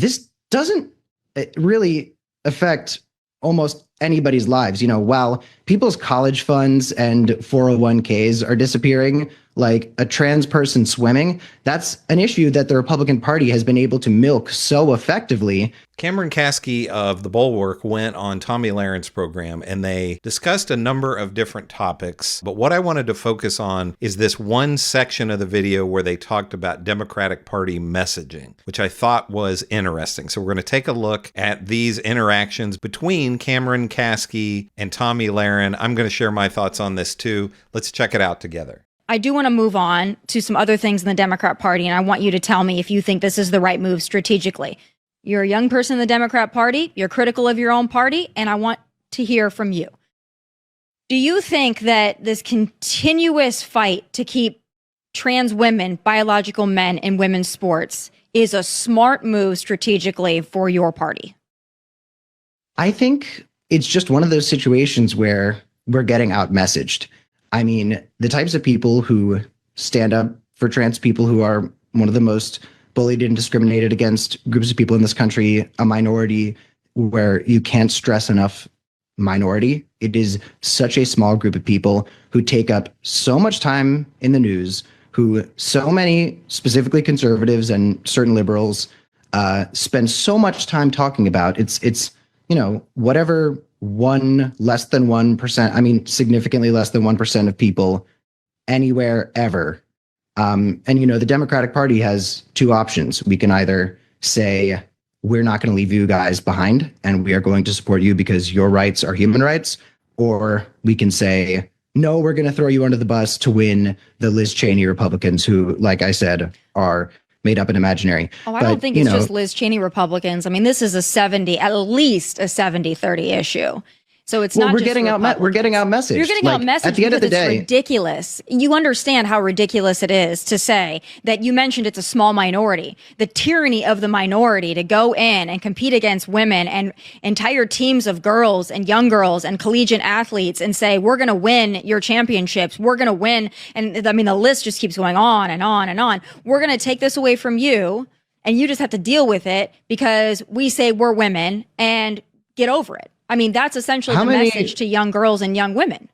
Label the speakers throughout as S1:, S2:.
S1: this doesn't really affect almost anybody's lives. While people's college funds and 401ks are disappearing, like a trans person swimming, that's an issue that the Republican Party has been able to milk so effectively.
S2: Cameron Kasky of the Bulwark went on Tomi Lahren's program, and they discussed a number of different topics. But what I wanted to focus on is this one section of the video where they talked about Democratic Party messaging, which I thought was interesting. So we're going to take a look at these interactions between Cameron Kasky and Tomi Lahren. I'm going to share my thoughts on this too. Let's check it out together.
S3: I do want to move on to some other things in the Democrat Party, and I want you to tell me if you think this is the right move strategically. You're a young person in the Democrat Party, you're critical of your own party, and I want to hear from you. Do you think that this continuous fight to keep trans women, biological men in women's sports is a smart move strategically for your party?
S1: I think it's just one of those situations where we're getting out-messaged. I mean, the types of people who stand up for trans people, who are one of the most bullied and discriminated against groups of people in this country, a minority where you can't stress enough minority. It is such a small group of people who take up so much time in the news, who so many, specifically conservatives and certain liberals, spend so much time talking about. It's whatever less than 1%, I mean, significantly less than 1% of people anywhere ever. And the Democratic Party has two options. We can either say, we're not going to leave you guys behind and we are going to support you because your rights are human rights. Or we can say, no, we're going to throw you under the bus to win the Liz Cheney Republicans, who, like I said, are made up and imaginary.
S3: Oh, I don't think it's just Liz Cheney Republicans. I mean, this is at least a 70-30 issue. So it's not.
S1: We're getting out messaged.
S3: You're getting out messaged
S1: at the end of the day.
S3: It's ridiculous. You understand how ridiculous it is to say that you mentioned it's a small minority. The tyranny of the minority to go in and compete against women and entire teams of girls and young girls and collegiate athletes and say, we're going to win your championships. We're going to win. And I mean, the list just keeps going on and on and on. We're going to take this away from you and you just have to deal with it because we say we're women and get over it. I mean, that's essentially the message to young girls and young women.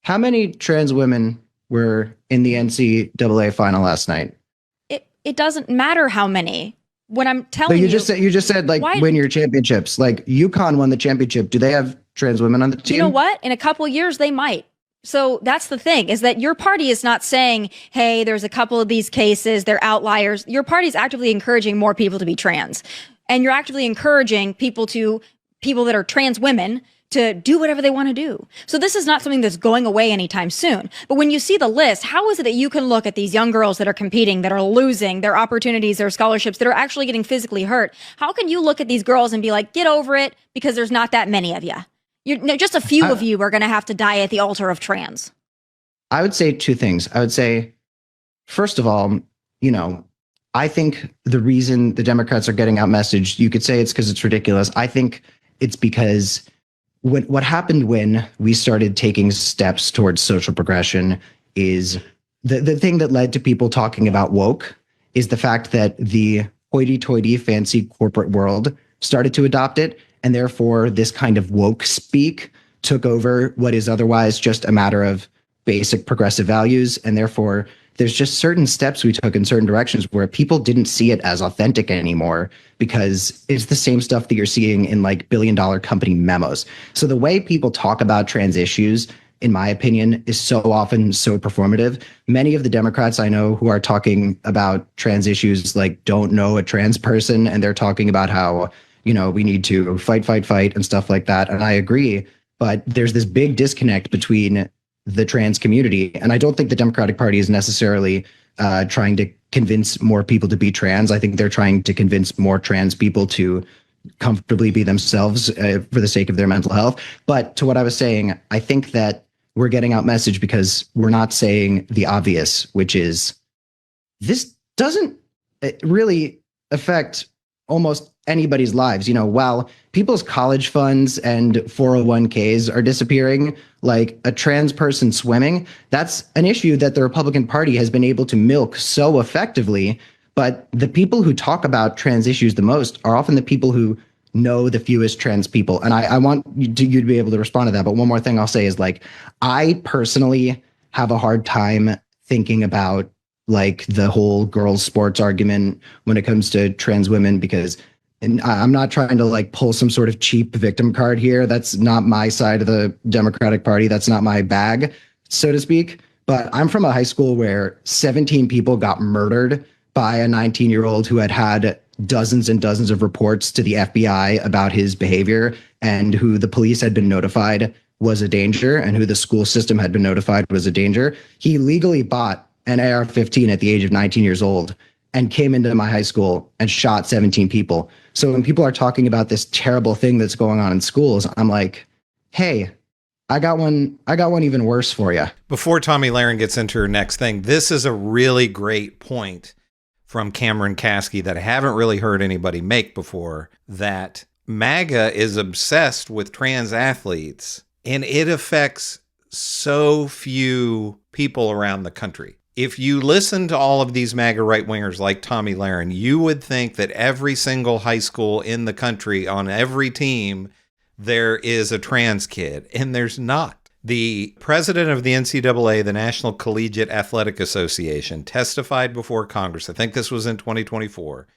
S1: How many trans women were in the NCAA final last night?
S3: It doesn't matter how many. When I'm telling you,
S1: you just said win your championships. Like UConn won the championship. Do they have trans women on the team?
S3: You know what? In a couple of years, they might. So that's the thing, is that your party is not saying, hey, there's a couple of these cases, they're outliers. Your party is actively encouraging more people to be trans. And you're actively encouraging people that are trans women to do whatever they want to do. So this is not something that's going away anytime soon. But when you see the list, how is it that you can look at these young girls that are competing, that are losing their opportunities, their scholarships, that are actually getting physically hurt? How can you look at these girls and be like, get over it because there's not that many of you? Just a few of you are going to have to die at the altar of trans.
S1: I would say two things. I would say, first of all, I think the reason the Democrats are getting out messaged, you could say it's because it's ridiculous. I think it's because what happened when we started taking steps towards social progression is the thing that led to people talking about woke is the fact that the hoity-toity fancy corporate world started to adopt it. And therefore, this kind of woke speak took over what is otherwise just a matter of basic progressive values. And therefore, there's just certain steps we took in certain directions where people didn't see it as authentic anymore because it's the same stuff that you're seeing in billion-dollar company memos. So the way people talk about trans issues, in my opinion, is so often so performative. Many of the Democrats I know who are talking about trans issues don't know a trans person, and they're talking about how, we need to fight and stuff like that. And I agree, but there's this big disconnect between the trans community. And I don't think the Democratic Party is necessarily trying to convince more people to be trans. I think they're trying to convince more trans people to comfortably be themselves for the sake of their mental health. But to what I was saying, I think that we're getting out message because we're not saying the obvious, which is this doesn't really affect almost anybody's lives. While people's college funds and 401ks are disappearing, like a trans person swimming, that's an issue that the Republican Party has been able to milk so effectively. But the people who talk about trans issues the most are often the people who know the fewest trans people. And I want you to be able to respond to that. But one more thing I'll say is like, I personally have a hard time thinking about like the whole girls sports argument when it comes to trans women, because and I'm not trying to like pull some sort of cheap victim card here. That's not my side of the Democratic Party. That's not my bag, so to speak. But I'm from a high school where 17 people got murdered by a 19-year-old who had had dozens and dozens of reports to the FBI about his behavior, and who the police had been notified was a danger, and who the school system had been notified was a danger. He legally bought an AR-15 at the age of 19 years old and came into my high school and shot 17 people. So when people are talking about this terrible thing that's going on in schools, I'm like, hey, I got one even worse for you.
S2: Before Tomi Lahren gets into her next thing, this is a really great point from Cameron Kasky that I haven't really heard anybody make before, that MAGA is obsessed with trans athletes, and it affects so few people around the country. If you listen to all of these MAGA right-wingers like Tomi Lahren, you would think that every single high school in the country, on every team, there is a trans kid, and there's not. The president of the NCAA, the National Collegiate Athletic Association, testified before Congress. I think this was in 2024.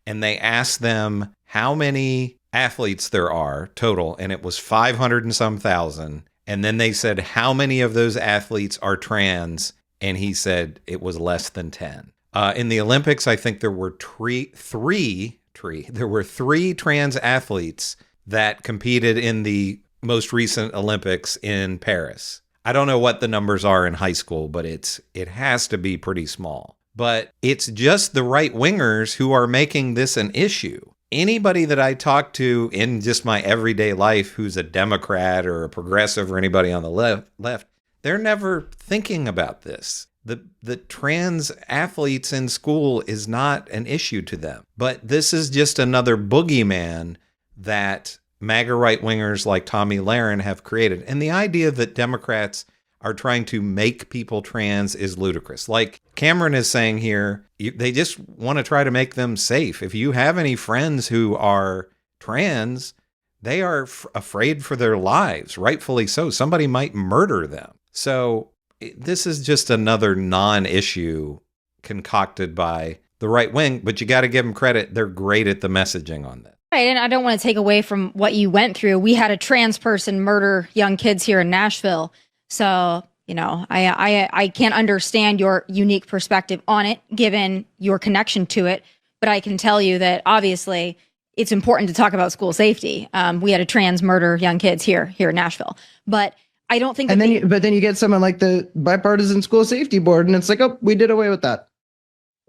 S2: And they asked them how many athletes there are total, and it was 500 and some thousand. And then they said, how many of those athletes are trans? And he said it was less than 10. In the Olympics, I think there were three trans athletes that competed in the most recent Olympics in Paris. I don't know what the numbers are in high school, but it has to be pretty small. But it's just the right wingers who are making this an issue. Anybody that I talk to in just my everyday life who's a Democrat or a progressive or anybody on the left, they're never thinking about this. The trans athletes in school is not an issue to them. But this is just another boogeyman that MAGA right-wingers like Tomi Lahren have created. And the idea that Democrats are trying to make people trans is ludicrous. Like Cameron is saying here, they just want to try to make them safe. If you have any friends who are trans, they are afraid for their lives, rightfully so. Somebody might murder them. So this is just another non-issue concocted by the right wing, but you got to give them credit. They're great at the messaging on that.
S3: Right, and I don't want to take away from what you went through. We had a trans person murder young kids here in Nashville. So, you know, I can't understand your unique perspective on it, given your connection to it. But I can tell you that obviously it's important to talk about school safety. We had a trans murder young kids here in Nashville. But I don't think.
S1: And then you get someone like the Bipartisan School Safety Board, and it's like, oh, we did away with that.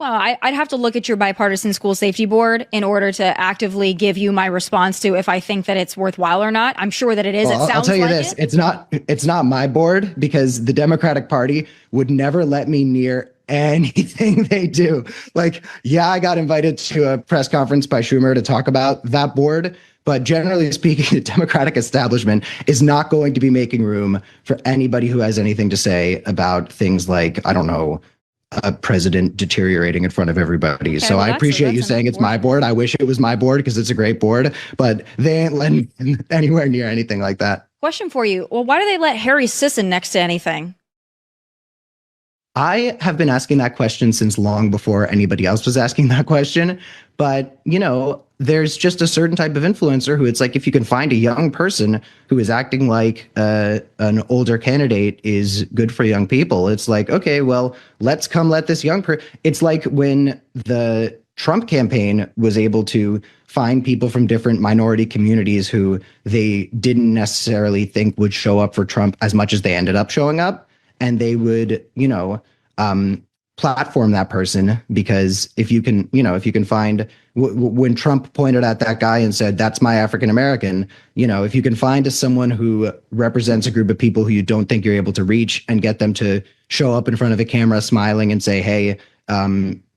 S3: Well, I'd have to look at your bipartisan school safety board in order to actively give you my response to if I think that it's worthwhile or not. I'm sure that it is.
S1: Well, I'll tell you this. It's not my board, because the Democratic Party would never let me near anything they do. Like, yeah, I got invited to a press conference by Schumer to talk about that board. But generally speaking, the Democratic establishment is not going to be making room for anybody who has anything to say about things like, I don't know, a president deteriorating in front of everybody. Okay, so I appreciate you saying it's my board. I wish it was my board because it's a great board, but they ain't letting anywhere near anything like that.
S3: Question for you. Well, why do they let Harry Sisson next to anything?
S1: I have been asking that question since long before anybody else was asking that question. But, you know, there's just a certain type of influencer who it's like, if you can find a young person who is acting like an older candidate is good for young people, it's like, okay, well, let's let this young person. It's like when the Trump campaign was able to find people from different minority communities who they didn't necessarily think would show up for Trump as much as they ended up showing up. And they would, you know, platform that person, because if you can find, when Trump pointed at that guy and said, that's my African American, you know, if you can find someone who represents a group of people who you don't think you're able to reach and get them to show up in front of a camera smiling and say, hey,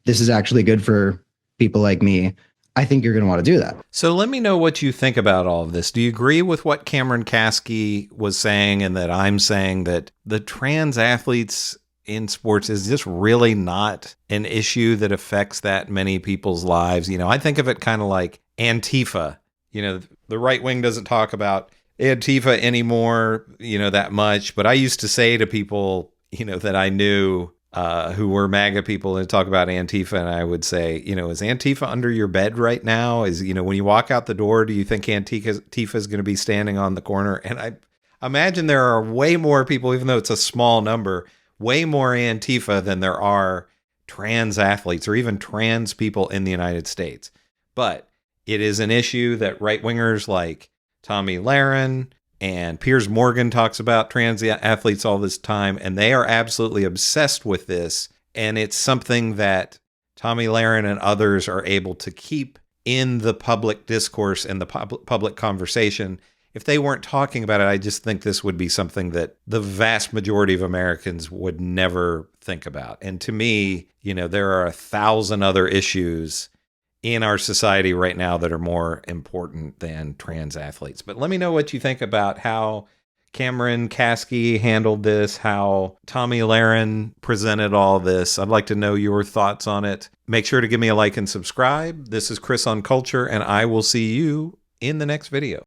S1: this is actually good for people like me, I think you're going to want to do that.
S2: So let me know what you think about all of this. Do you agree with what Cameron Kasky was saying, and that I'm saying, that the trans athletes in sports is just really not an issue that affects that many people's lives. I think of it kind of like Antifa. The right wing doesn't talk about Antifa anymore, that much. But I used to say to people, that I knew who were MAGA people and talk about Antifa. And I would say, is Antifa under your bed right now? When you walk out the door, do you think Antifa is going to be standing on the corner? And I imagine there are way more people, even though it's a small number, way more Antifa than there are trans athletes or even trans people in the United States. But it is an issue that right-wingers like Tomi Lahren and Piers Morgan talks about trans athletes all this time, and they are absolutely obsessed with this. And it's something that Tomi Lahren and others are able to keep in the public discourse and the public conversation. If they weren't talking about it, I just think this would be something that the vast majority of Americans would never think about. And to me, there are 1,000 other issues in our society right now that are more important than trans athletes. But let me know what you think about how Cameron Kasky handled this, how Tomi Lahren presented all this. I'd like to know your thoughts on it. Make sure to give me a like and subscribe. This is Chris on Culture, and I will see you in the next video.